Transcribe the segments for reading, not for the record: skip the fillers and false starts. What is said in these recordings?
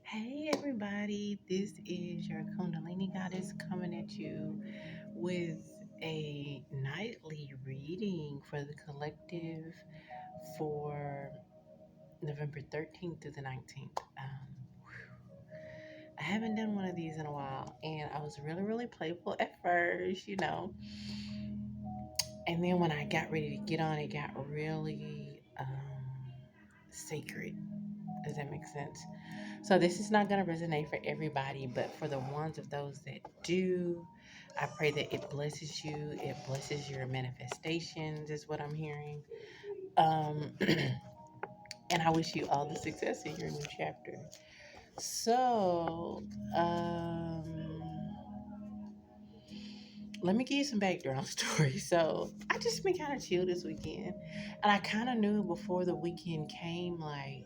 Hey everybody, this is your Kundalini Goddess coming at you with a nightly reading for the collective for November 13th through the 19th. I haven't done one of these in a while, and I was really playful at first. And then when I got ready to get on, it got really sacred. Does that make sense? So this is not going to resonate for everybody, but for the ones of those that do, I pray that it blesses you. It blesses your manifestations, is what I'm hearing. And I wish you all the success in your new chapter. So, let me give you some background story. So, I just been kind of chill this weekend, and I kind of knew before the weekend came, like,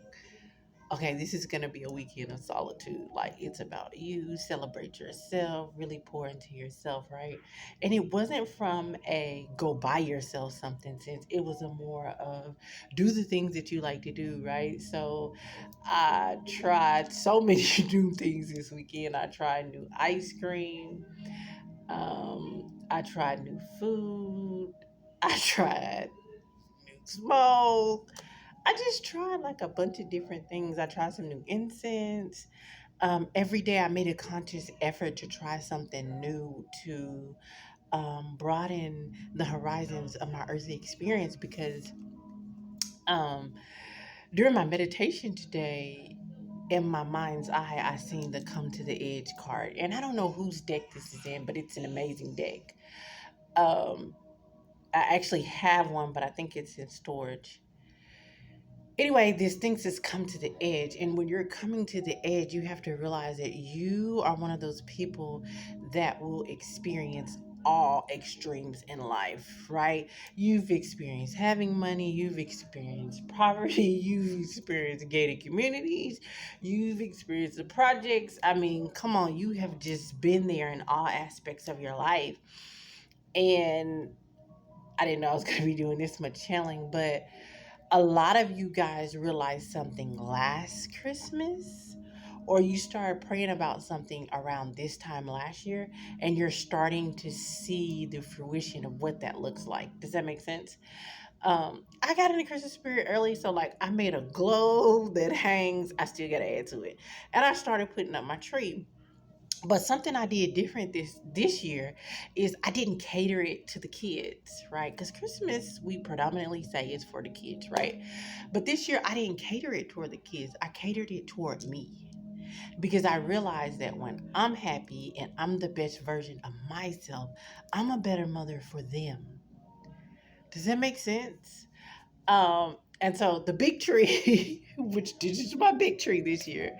okay, this is going to be a weekend of solitude. Like, it's about you, celebrate yourself, really pour into yourself, right? And it wasn't from a go buy yourself something sense. It was a more of do the things that you like to do, right? So I tried so many new things this weekend. I tried new ice cream. I tried new food. I tried new smoke. I just tried like a bunch of different things. I tried some new incense. Every day I made a conscious effort to try something new to broaden the horizons of my earthly experience because um, during my meditation today, in my mind's eye, I seen the Come to the Edge card. And I don't know whose deck this is in, but it's an amazing deck. Um, I actually have one, but I think it's in storage. Anyway, these things has come to the edge. And when you're coming to the edge, you have to realize that you are one of those people that will experience all extremes in life, right? You've experienced having money, you've experienced poverty, you've experienced gated communities, you've experienced the projects. I mean, come on, you have just been there in all aspects of your life. And I didn't know I was going to be doing this much channeling, but a lot of you guys realized something last Christmas, or you started praying about something around this time last year, and you're starting to see the fruition of what that looks like. Does that make sense? I got in the Christmas spirit early, so like I made a globe that hangs. I still gotta add to it, and I started putting up my tree. But something I did different this year is I didn't cater it to the kids, right? Because Christmas we predominantly say is for the kids, right? But this year I didn't cater it toward the kids. I catered it toward me because I realized that when I'm happy and I'm the best version of myself, I'm a better mother for them. Does that make sense? And so the big tree, which this is my big tree this year,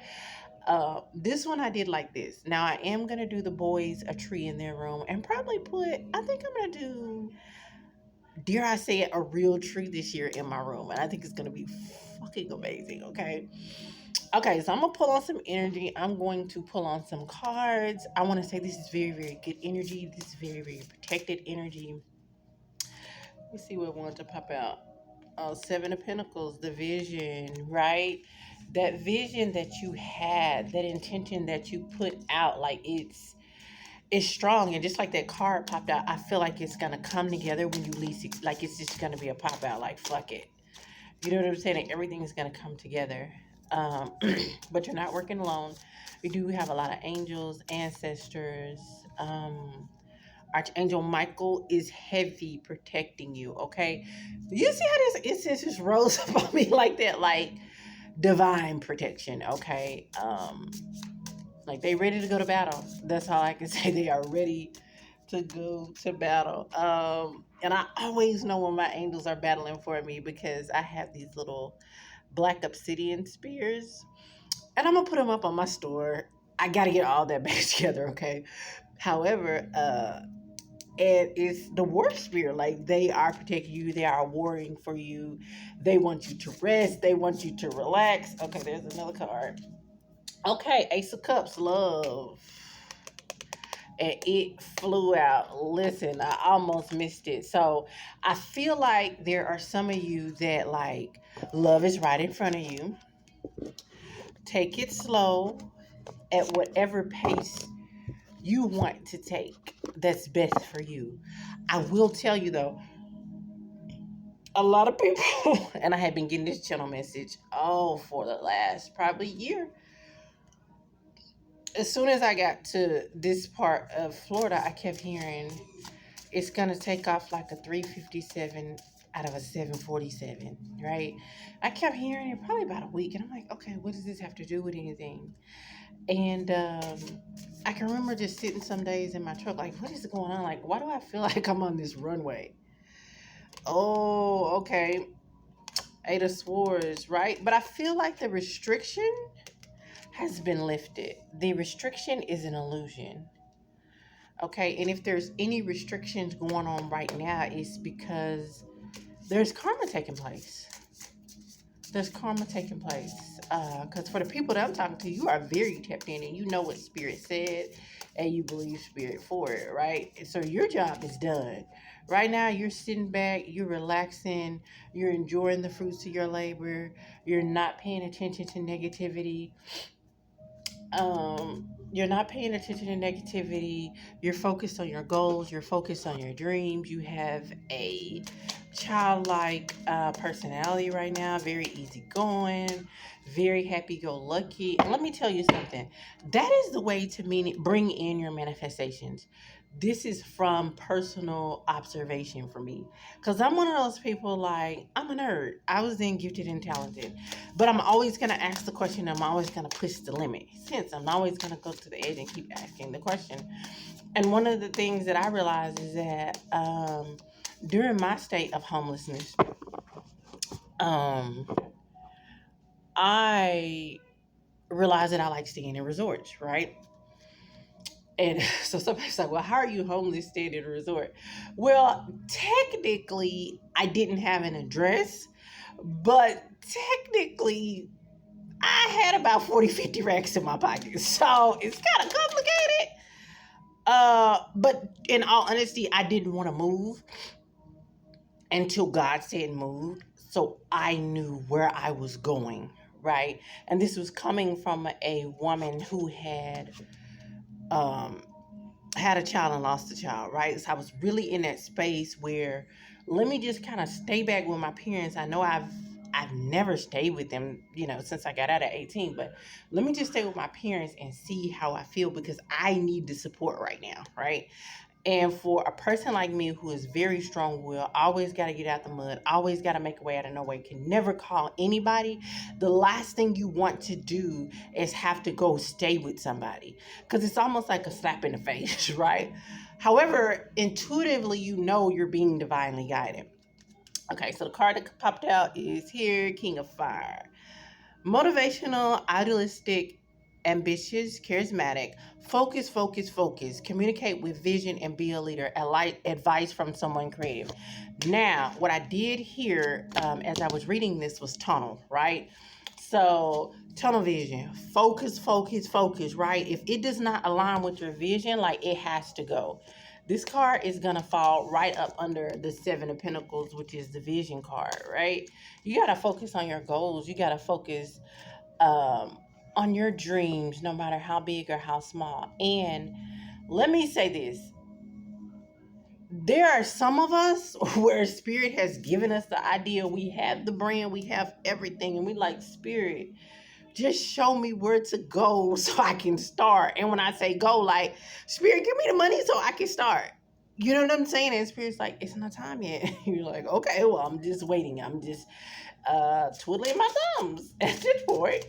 this one I did like this. Now I am gonna do the boys a tree in their room and probably put. I think I'm gonna do, dare I say it, a real tree this year in my room, and I think it's gonna be fucking amazing. Okay. So I'm gonna pull on some energy. I'm going to pull on some cards. I want to say this is very good energy. This is very protected energy. Let me see what one to pop out. Seven of Pentacles, the vision, right? That vision that you had, that intention that you put out, like it's strong. And just like that card popped out, I feel like it's gonna come together when you least like it's just gonna be a pop out, like fuck it. You know what I'm saying? Like, everything's gonna come together. Um, but you're not working alone. We do have a lot of angels, ancestors. Archangel Michael is heavy protecting you, okay? You see how this incense just rose up on me like that? Like divine protection, okay? Like they ready to go to battle. That's all I can say. They are ready to go to battle. And I always know when my angels are battling for me because I have these little black obsidian spears. And I'm gonna put them up on my store. I gotta get all that back together, okay? However, and it's the war spirit. Like they are protecting you, they are warring for you, they want you to rest, they want you to relax. Okay, there's another card. Okay, Ace of Cups, love. And it flew out. Listen, I almost missed it. So I feel like there are some of you that like love is right in front of you. Take it slow at whatever pace you want to take that's best for you. I will tell you though, a lot of people, and I have been getting this channel message, for the last probably year. As soon as I got to this part of Florida, I kept hearing it's gonna take off like a 357 out of a 747, right? I kept hearing it probably about a week, and I'm like, okay, what does this have to do with anything? And I can remember just sitting some days in my truck, like, what is going on? Like, why do I feel like I'm on this runway? Oh, okay. Eight of Swords, right? But I feel like the restriction has been lifted. The restriction is an illusion. Okay, and if there's any restrictions going on right now, it's because there's karma taking place. There's karma taking place. Because for the people that I'm talking to, you are very tapped in and you know what Spirit said and you believe Spirit for it, right? And so your job is done. Right now, you're sitting back, you're relaxing, you're enjoying the fruits of your labor, you're not paying attention to negativity. You're not paying attention to negativity. You're focused on your goals. You're focused on your dreams. You have a childlike personality right now, very easygoing, very happy-go-lucky. And let me tell you something. That is the way to bring in your manifestations. This is from personal observation for me. Because I'm one of those people, like, I'm a nerd. I was then gifted and talented. But I'm always going to ask the question. I'm always going to push the limit. Since I'm always going to go to the edge and keep asking the question. And one of the things that I realized is that during my state of homelessness, I realized that I like staying in resorts, right? And so somebody's like, well, how are you homeless staying in a resort? Well, technically, I didn't have an address, but technically, I had about 40, 50 racks in my pocket. So it's kind of complicated. But in all honesty, I didn't want to move until God said move. So I knew where I was going, right? And this was coming from a woman who had a child and lost a child, right? So I was really in that space where let me just kind of stay back with my parents. I know I've never stayed with them, since I got out at 18, but let me just stay with my parents and see how I feel because I need the support right now, right? And for a person like me who is very strong-willed, always got to get out the mud, always got to make a way out of no way, can never call anybody, the last thing you want to do is have to go stay with somebody because it's almost like a slap in the face, right? However, intuitively, you're being divinely guided. Okay, so the card that popped out is here, King of Fire. Motivational, idealistic, ambitious, charismatic, focus, focus, focus, communicate with vision and be a leader, advice from someone creative. Now, what I did here as I was reading this was tunnel, right? So, tunnel vision, focus, focus, focus, right? If it does not align with your vision, like it has to go. This card is going to fall right up under the Seven of Pentacles, which is the vision card, right? You got to focus on your goals. You got to focus on your dreams, no matter how big or how small. And let me say this. There are some of us where Spirit has given us the idea. We have the brand, we have everything, and we like, Spirit, just show me where to go so I can start. And when I say go, like, Spirit, give me the money so I can start. You know what I'm saying? And Spirit's like, it's not time yet. You're like, okay, well, I'm just waiting. I'm just twiddling my thumbs at this point.